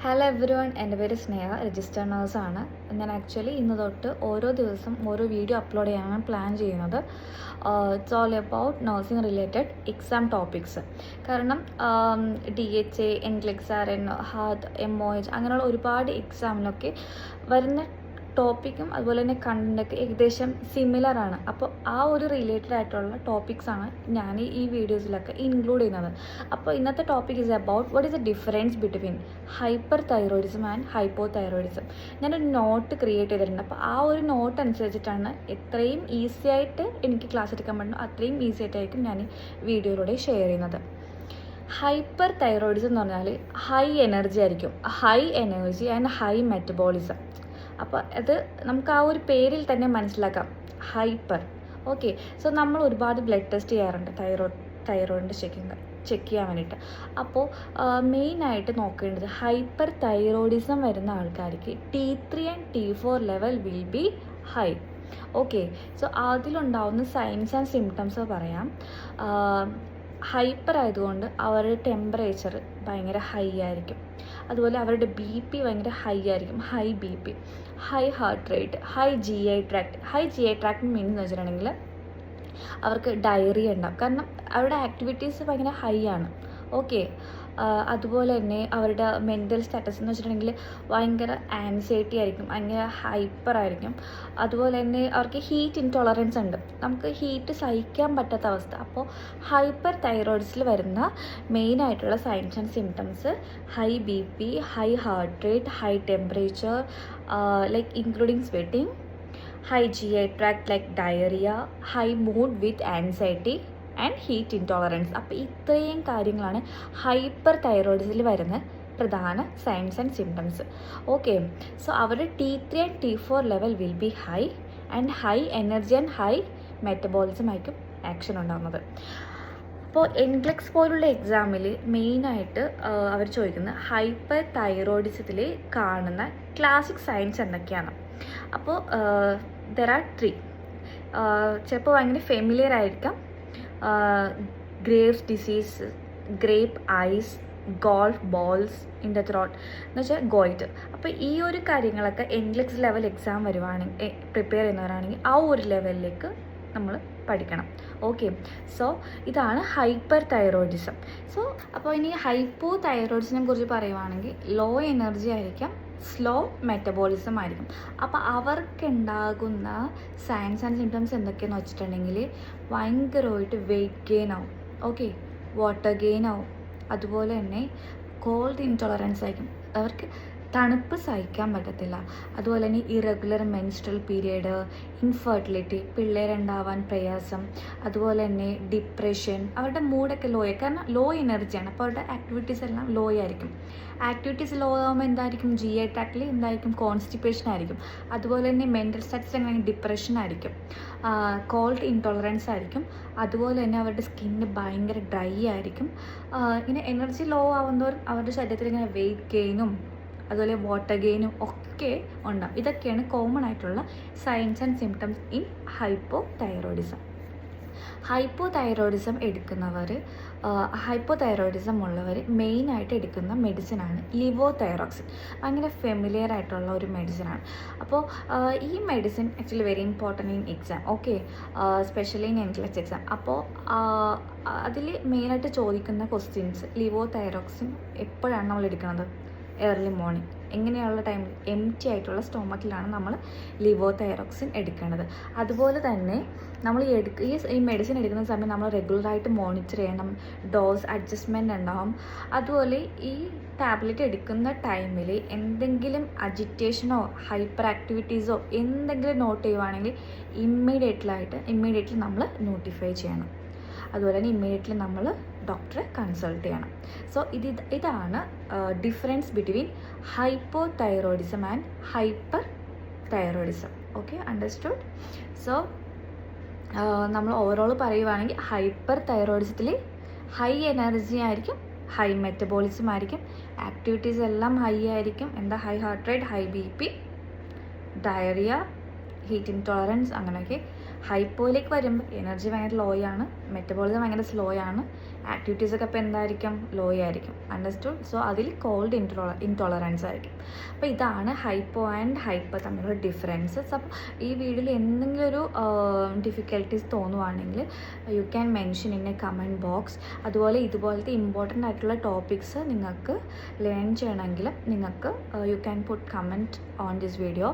Hello every one, എൻ്റെ പേര് സ്നേഹ, register നേഴ്സാണ്. ഞാൻ ആക്ച്വലി ഇന്ന് തൊട്ട് ഓരോ ദിവസം ഓരോ വീഡിയോ അപ്ലോഡ് ചെയ്യാനാണ് പ്ലാൻ ചെയ്യുന്നത്. It's all about nursing related exam topics. കാരണം DHA, NCLEX-RN, HAT, MOH അങ്ങനെയുള്ള ഒരുപാട് എക്സാമിനൊക്കെ വരുന്ന ടോപ്പിക്കും അതുപോലെ തന്നെ കണ്ടൻറ്റൊക്കെ ഏകദേശം സിമിലറാണ്. അപ്പോൾ ആ ഒരു റിലേറ്റഡ് ആയിട്ടുള്ള ടോപ്പിക്സാണ് ഞാൻ ഈ വീഡിയോസിലൊക്കെ ഇൻക്ലൂഡ് ചെയ്യുന്നത്. അപ്പോൾ ഇന്നത്തെ topic is about what is the difference between hyper thyroidism and hypo thyroidism. ഞാനൊരു നോട്ട് ക്രിയേറ്റ് ചെയ്തിട്ടുണ്ട്. അപ്പോൾ ആ ഒരു നോട്ട് അനുസരിച്ചിട്ടാണ് എത്രയും ഈസി ആയിട്ട് എനിക്ക് ക്ലാസ് എടുക്കാൻ പറ്റുന്നു അത്രയും ഈസി ആയിട്ടായിരിക്കും ഞാൻ ഈ വീഡിയോയിലൂടെ ഷെയർ ചെയ്യുന്നത്. ഹൈപ്പർ തൈറോയിഡിസം എന്ന് പറഞ്ഞാൽ ഹൈ എനർജി ആയിരിക്കും, high energy and high metabolism. അപ്പോൾ അത് നമുക്ക് ആ ഒരു പേരിൽ തന്നെ മനസ്സിലാക്കാം, ഹൈപ്പർ. ഓക്കെ, സോ നമ്മൾ ഒരുപാട് ബ്ലഡ് ടെസ്റ്റ് ചെയ്യാറുണ്ട് തൈറോയിഡിൻ്റെ ചെക്ക് ചെയ്യാൻ വേണ്ടിയിട്ട്. അപ്പോൾ മെയിനായിട്ട് നോക്കേണ്ടത് ഹൈപ്പർ തൈറോയിഡിസം വരുന്ന ആൾക്കാർക്ക് T3 and T4 level will be high. Okay, so അതിലുണ്ടാവുന്ന സൈൻസ് ആൻഡ് സിംറ്റംസ് പറയാം. ഹൈപ്പർ ആയതുകൊണ്ട് അവരുടെ ടെമ്പറേച്ചർ ഭയങ്കര ഹൈ ആയിരിക്കും. അതുപോലെ അവരുടെ BP ഭയങ്കര ഹൈ ആയിരിക്കും, high BP, high heart rate, high GI tract means എന്ന് വെച്ചിട്ടുണ്ടെങ്കിൽ അവർക്ക് ഡയറിയ ഉണ്ടാവും. കാരണം അവരുടെ ആക്ടിവിറ്റീസ് ഭയങ്കര ഹൈ ആണ്. ഓക്കെ, അതുപോലെ തന്നെ അവരുടെ മെൻ്റൽ സ്റ്റാറ്റസ് എന്ന് വെച്ചിട്ടുണ്ടെങ്കിൽ ഭയങ്കര ആൻസൈറ്റി ആയിരിക്കും, ഭയങ്കര ഹൈപ്പർ ആയിരിക്കും. അതുപോലെ തന്നെ അവർക്ക് ഹീറ്റ് ഇൻടോളറൻസ് ഉണ്ട്, നമുക്ക് ഹീറ്റ് സഹിക്കാൻ പറ്റാത്ത അവസ്ഥ. അപ്പോൾ ഹൈപ്പർ തൈറോയിഡ്സിൽ വരുന്ന മെയിനായിട്ടുള്ള signs and symptoms high BP, high heart rate, high temperature like including sweating, high GI tract like diarrhea, high mood with anxiety and heat intolerance. അപ്പോൾ ഇത്രയും കാര്യങ്ങളാണ് ഹൈപ്പർ തൈറോയിഡിസിൽ വരുന്ന പ്രധാന signs and symptoms. Okay, so അവരുടെ T3 and T4 level will be high and high energy and high metabolism ആയിരിക്കും action ഉണ്ടാകുന്നത്. അപ്പോൾ NCLEX പോലുള്ള എക്സാമിൽ മെയിനായിട്ട് അവർ ചോദിക്കുന്നത് ഹൈപ്പർ തൈറോയിഡിസത്തിൽ കാണുന്ന ക്ലാസിക് സൈൻസ് എന്തൊക്കെയാണ്. അപ്പോൾ ദർ ആർ 3. ചിലപ്പോൾ ഭയങ്കര ഫെമിലിയർ ആയിരിക്കാം. Graves disease, grape eyes, golf balls in the throat എന്ന് വെച്ചാൽ ഗോയിറ്റ്. അപ്പോൾ ഈ ഒരു കാര്യങ്ങളൊക്കെ NCLEX ലെവൽ എക്സാം വരുവാണെങ്കിൽ പ്രിപ്പയർ ചെയ്യുന്നവരാണെങ്കിൽ ആ ഒരു ലെവലിലേക്ക് നമ്മൾ പഠിക്കണം. ഓക്കെ, സോ ഇതാണ് ഹൈപ്പർ തൈറോയിഡിസം. സോ അപ്പോൾ ഇനി ഹൈപ്പോ തൈറോയിഡിസിനെ കുറിച്ച് പറയുവാണെങ്കിൽ ലോ എനർജി ആയിരിക്കാം, സ്ലോ മെറ്റബോളിസം ആയിരിക്കും. അപ്പോൾ അവർക്കുണ്ടാകുന്ന സൈൻസ് ആൻഡ് സിംറ്റംസ് എന്തൊക്കെയാണെന്ന് വെച്ചിട്ടുണ്ടെങ്കിൽ ഭയങ്കരമായിട്ട് വെയിറ്റ് ഗെയിൻ ആവും. ഓക്കെ, വാട്ടർ ഗെയിൻ ആവും. അതുപോലെ തന്നെ കോൾഡ് ഇൻടോളറൻസ് ആയിരിക്കും, അവർക്ക് തണുപ്പ് സഹിക്കാൻ പറ്റത്തില്ല. അതുപോലെ തന്നെ ഇറഗുലർ മെൻസ്ട്രൽ പീരിയഡ്, ഇൻഫെർട്ടിലിറ്റി, പിള്ളേരുണ്ടാവാൻ പ്രയാസം, അതുപോലെ തന്നെ ഡിപ്രഷൻ, അവരുടെ മൂഡൊക്കെ ലോ ആയി. കാരണം ലോ എനർജിയാണ്, അപ്പോൾ അവരുടെ ആക്ടിവിറ്റീസ് എല്ലാം ലോ ആയിരിക്കും. ആക്ടിവിറ്റീസ് ലോ ആകുമ്പോൾ എന്തായിരിക്കും, GI ട്രാക്റ്റിൽ എന്തായിരിക്കും, കോൺസ്റ്റിപ്പേഷൻ ആയിരിക്കും. അതുപോലെ തന്നെ മെൻ്റൽ സ്റ്റാറ്റസ് എങ്ങനെ ഡിപ്രഷൻ ആയിരിക്കും, കോൾഡ് ഇൻടോളറൻസ് ആയിരിക്കും. അതുപോലെ തന്നെ അവരുടെ സ്കിന്ന് ഭയങ്കര ഡ്രൈ ആയിരിക്കും. ഇങ്ങനെ എനർജി ലോ ആവുന്നതോറും അവരുടെ ശരീരത്തിൽ ഇങ്ങനെ വെയിറ്റ് ഗെയിനും അതുപോലെ വാട്ടർ ഗെയിനും ഒക്കെ ഉണ്ടാകും. ഇതൊക്കെയാണ് കോമൺ ആയിട്ടുള്ള signs and symptoms in hypothyroidism. Hypothyroidism ഉള്ളവർ മെയിനായിട്ട് എടുക്കുന്ന മെഡിസിനാണ് ലിവോതൈറോക്സിൻ. ഭയങ്കര ഫെമിലിയർ ആയിട്ടുള്ള ഒരു മെഡിസിനാണ്. അപ്പോൾ ഈ medicine actually very important in exam. Okay, specially in NCLEX exam. അപ്പോൾ അതിൽ മെയിനായിട്ട് ചോദിക്കുന്ന ക്വസ്റ്റ്യൻസ്, ലിവോതൈറോക്സിൻ എപ്പോഴാണ് നമ്മൾ എടുക്കുന്നത്? Early morning. എങ്ങനെയുള്ള ടൈമിൽ? എംപ്റ്റി ആയിട്ടുള്ള സ്റ്റൊമക്കിലാണ് നമ്മൾ ലിവോതൈറോക്സിൻ എടുക്കേണ്ടത്. അതുപോലെ തന്നെ നമ്മൾ ഈ മെഡിസിൻ എടുക്കുന്ന സമയം നമ്മൾ റെഗുലറായിട്ട് മോണിറ്റർ ചെയ്യണം, ഡോസ് അഡ്ജസ്റ്റ്മെൻറ്റ് ഉണ്ടാവും. അതുപോലെ ഈ ടാബ്ലറ്റ് എടുക്കുന്ന ടൈമിൽ എന്തെങ്കിലും അജിറ്റേഷനോ ഹൈപ്പർ ആക്ടിവിറ്റീസോ എന്തെങ്കിലും നോട്ട് ചെയ്യുവാണെങ്കിൽ ഇമ്മീഡിയറ്റ്ലി നമ്മൾ നോട്ടിഫൈ ചെയ്യണം. അതുപോലെ തന്നെ ഇമ്മീഡിയറ്റ്ലി നമ്മൾ ഡോക്ടറെ കൺസൾട്ട് ചെയ്യണം. സോ ഇതാണ് difference between hypo thyroidism and hyper thyroidism. Okay, understood? So നമ്മൾ ഓവറോൾ പറയുവാണെങ്കിൽ ഹൈപ്പർ തൈറോയിഡിസത്തിൽ ഹൈ എനർജി ആയിരിക്കും, ഹൈ മെറ്റബോളിസം ആയിരിക്കും, ആക്ടിവിറ്റീസ് എല്ലാം ഹൈ ആയിരിക്കും. എന്താ, high heart rate, high BP, diarrhoea, heat intolerance, അങ്ങനെയൊക്കെ. ഹൈപ്പോയിലേക്ക് വരുമ്പോൾ എനർജി ഭയങ്കര ലോ ആണ്, മെറ്റബോളിസം ഭയങ്കര സ്ലോ ആണ്, ആക്ടിവിറ്റീസൊക്കെ അപ്പോൾ എന്തായിരിക്കും, ലോ ആയിരിക്കും. അണ്ടർസ്റ്റുഡ്? സോ അതിൽ കോൾഡ് ഇൻടോളറൻസ് ആയിരിക്കും. അപ്പോൾ ഇതാണ് ഹൈപ്പോ ആൻഡ് ഹൈപ്പർ തമ്മിലുള്ള ഡിഫറൻസസ്. അപ്പോൾ ഈ വീഡിയോയിൽ എന്തെങ്കിലും ഒരു ഡിഫിക്കൽട്ടീസ് തോന്നുവാണെങ്കിൽ you can mention in a comment box. അതുപോലെ ഇതുപോലത്തെ ഇമ്പോർട്ടൻ്റ് ആയിട്ടുള്ള ടോപ്പിക്സ് നിങ്ങൾക്ക് ലേൺ ചെയ്യണമെങ്കിൽ നിങ്ങൾക്ക് you can put comment on this video.